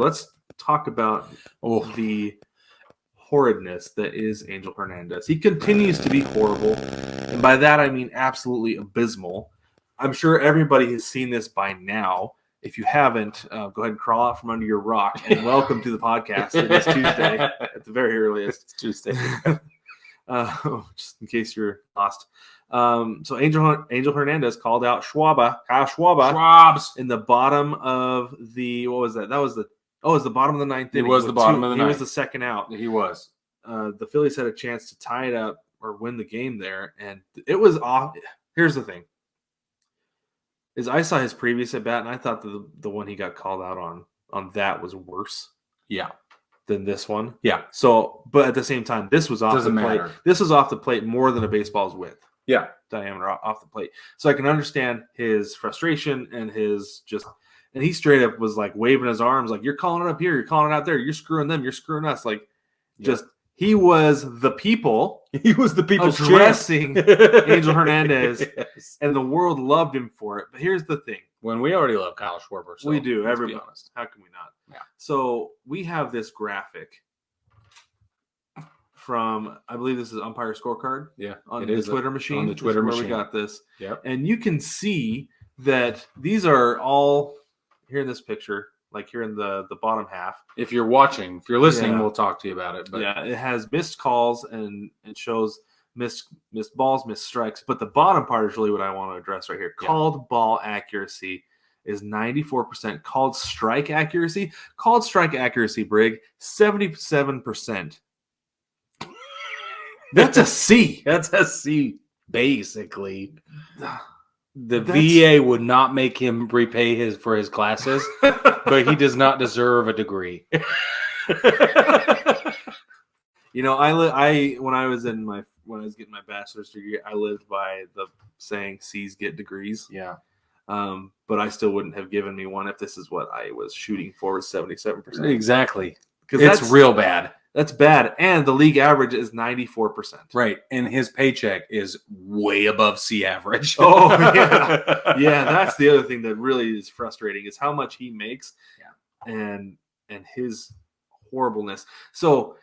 Let's talk about the horridness that is Angel Hernandez. He continues to be horrible, and by that I mean absolutely abysmal. I'm sure everybody has seen this by now. If you haven't, go ahead and crawl out from under your rock, and welcome to the podcast. It is Tuesday at the very earliest. It's Tuesday. Just in case you're lost. So Angel Hernandez called out Kyle Schwarber in the bottom of the, what was that? It was the bottom of the ninth inning. It was the bottom of the ninth. He was the second out. He was. The Phillies had a chance to tie it up or win the game there, and it was off. Here's the thing. I saw his previous at bat, and I thought the one he got called out on that was worse. Yeah. Than this one. Yeah. So, but at the same time, this was off the plate. This was off the plate more than a baseball's width. Yeah. Diameter off the plate. So I can understand his frustration and and he straight up was like waving his arms like, you're calling it up here, you're calling it out there, you're screwing them, you're screwing us. Like, he was the people. He was the people addressing Angel Hernandez, yes. And the world loved him for it. But here's the thing. When we already love Kyle Schwarber. So we do. Everybody. Be honest. How can we not? Yeah. So we have this graphic from, I believe this is Umpire Scorecard. Yeah. On the Twitter machine. On the Twitter machine. Where we got this. Yep. And you can see that these are all here in this picture, like here in the bottom half. If you're watching, if you're listening, we'll talk to you about it. But yeah, it has missed calls and it shows missed balls, missed strikes. But the bottom part is really what I want to address right here. Called ball accuracy is 94%. Called strike accuracy, Brig, 77%. That's a C. That's a C, basically. The VA would not make him repay for his classes, but he does not deserve a degree. You know, when I was getting my bachelor's degree, I lived by the saying C's get degrees. Yeah. But I still wouldn't have given me one if this is what I was shooting for, was 77%. Exactly. Because it's real bad. That's bad. And the league average is 94%. Right. And his paycheck is way above C average. Oh, yeah. Yeah, that's the other thing that really is frustrating is how much he makes and his horribleness. So,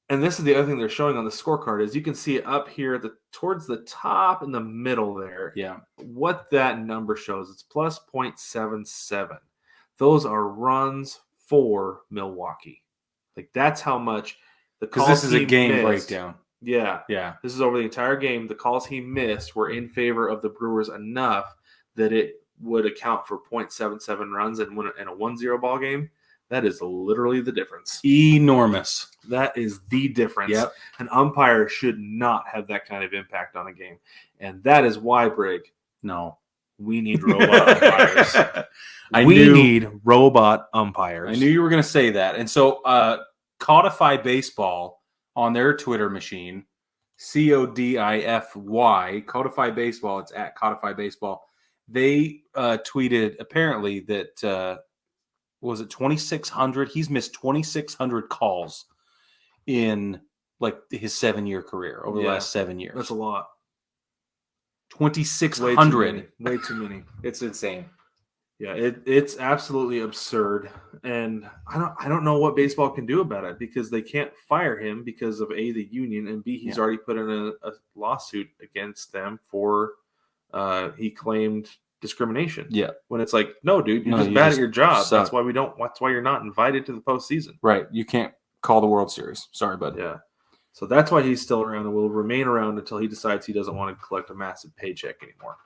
and this is the other thing they're showing on the scorecard is you can see it up here towards the top in the middle there. Yeah. What that number shows, it's plus 0.77. Those are runs for Milwaukee. Like, that's how much the calls because this is a game missed, breakdown. Yeah. Yeah. This is over the entire game. The calls he missed were in favor of the Brewers enough that it would account for 0.77 runs in a 1-0 ball game. That is literally the difference. Enormous. That is the difference. Yep. An umpire should not have that kind of impact on a game. And that is why, Brig, we need robot umpires. We need robot umpires. I knew you were going to say that. And so Codify Baseball on their Twitter machine, CODIFY, Codify Baseball, it's at Codify Baseball. They tweeted apparently that, was it 2,600? He's missed 2,600 calls in like his 7-year career over the last 7 years. That's a lot. 2,600. Way too many. It's insane. Yeah, it's absolutely absurd, and I don't know what baseball can do about it because they can't fire him because of A, the union, and B, he's already put in a lawsuit against them for he claimed discrimination. Yeah, when it's like, no, dude, you're just bad at your job. Suck. That's why you're not invited to the postseason. Right, you can't call the World Series. Sorry, bud. Yeah. So that's why he's still around and will remain around until he decides he doesn't want to collect a massive paycheck anymore.